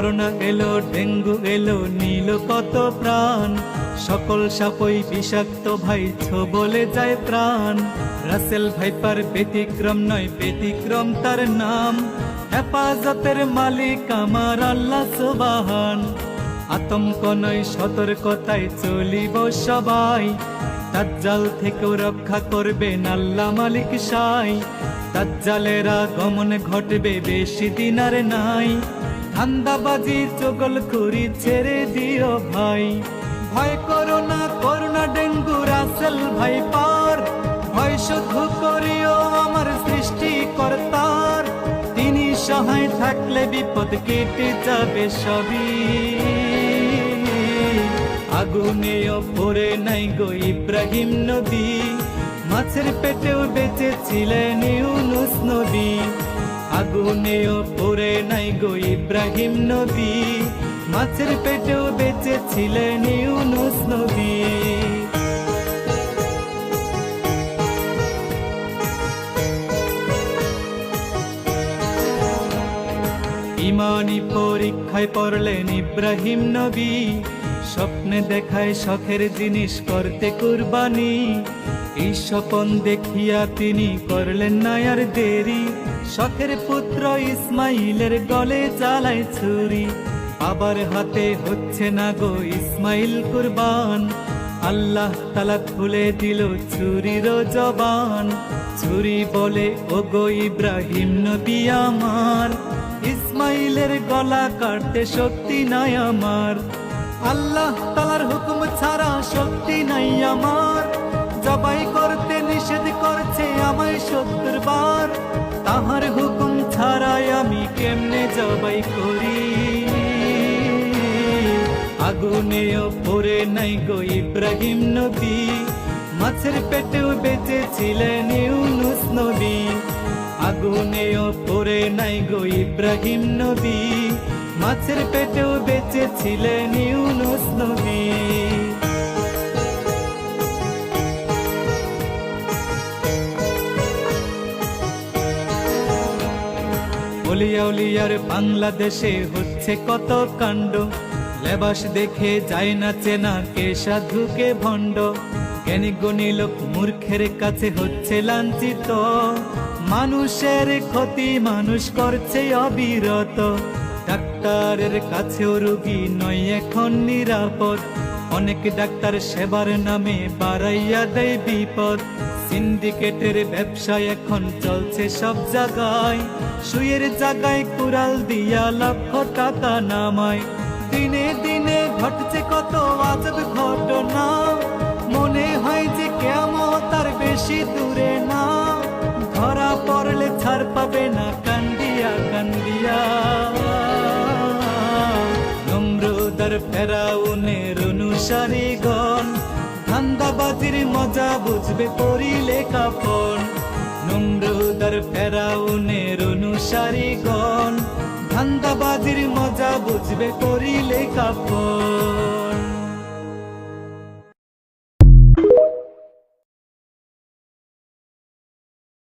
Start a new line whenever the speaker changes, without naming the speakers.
Corona এলো, dengue এলো, নীল কত প্রাণ। সকল সাপই বিষাক্ত ভাই, বলে যায় প্রাণ। রাসেল ভাইপার ব্যতিক্রম নয়, ব্যতিক্রম তার নাম। হেফাজতের মালিক আমার আল্লাহ সুবহান। আতঙ্ক নয়, সতর্কতায় চলিব সবাই। দাজ্জাল থেকেও রক্ষা করবেন আল্লাহ মালিক সাই। দাজ্জালের আগমন ঘটবে, বেশি দিন আর নাই। ধান্দাবাজি চগলখুরি ছেড়ে দিও ভাই। ভয় করো না, করোনা ডেঙ্গু রাসেল ভাইপার। ভয় শুধু করিও আমার সৃষ্টিকর্তার। তিনি সহায় থাকলে বিপদ কেটে যাবে সবই। আগুনেও পড়ে নাই গো ইব্রাহিম নবী। মাছের পেটেও বেঁচে ছিলেন ইউনুস নবী। আগুনেও পড়ে নাই গো ইব্রাহিম নবী। মাছের পেটেও বেঁচে ছিলেন ইউনুস নবী। ইমানি পরীক্ষায় পড়লেন ইব্রাহিম নবী। স্বপ্নে দেখায় শখের জিনিস করতে কুরবানি। এই স্বপন দেখিয়া তিনি করলেন না আর দেরি। শখের পুত্র ইসমাইলের গলে চালায় ছুরি। বাবার হাতে হচ্ছে না গো ইসমাইল কুরবান। আল্লাহ তাআলা খুলে দিল ছুরির জবান। ছুরি বলে, ও গো ইব্রাহিম নবী আমার, ইসমাইলের গলা কাটতে শক্তি নাই আমার। আল্লাহ তাআলার হুকুম ছাড়া শক্তি নাই আমার। জবাই করতে নিষেধ করছে আমায় ৭০ বার। তাহার হুকুম ছাড়াই আমি কেমনে জবাই করি। আগুনেও পড়ে নাই গো ইব্রাহিম নবী। মাছের পেটেও বেঁচে ছিলেন ইউনুস নবী। আগুনেও পড়ে নাই গো ইব্রাহিম নবী। মাছের পেটেও বেঁচে ছিলেন ইউনুস নবী। ওলিয়া উলিয়ার বাংলাদেশে হচ্ছে কত কাণ্ড। লেবাস দেখে যায় না চেনা, কে সাধু কে ভণ্ড। জ্ঞানী গুণী লোক মূর্খের কাছে হচ্ছে লাঞ্ছিত। মানুষের ক্ষতি মানুষ করছে অবিরত। ডাক্তারের কাছেও রোগী নয় এখন নিরাপদ। অনেক ডাক্তার সেবার নামে বাড়াইয়া দেয় বিপদ। সিন্ডিকেটের ব্যবসা এখন চলছে সব জায়গায়। সুয়ের জায়গায় কুড়াল দিয়া লক্ষ টাকা নামায়। দিনে দিনে ঘটছে কত আজব ঘটনা। মনে হয় যে কিয়ামত তার বেশি দূরে না। ধরা পড়লে ছাড় পাবে না কান্দিয়া কান্দিয়া। নমরুদার ফেরাউনের অনুসারীগণ, ধান্দাবাজির মজা বুঝবে পরিলে কাফন। নমরুদার ফেরাউনের অনুসারীগণ, ধান্দাবাজির মজা বুঝবে পরিলে কাফন।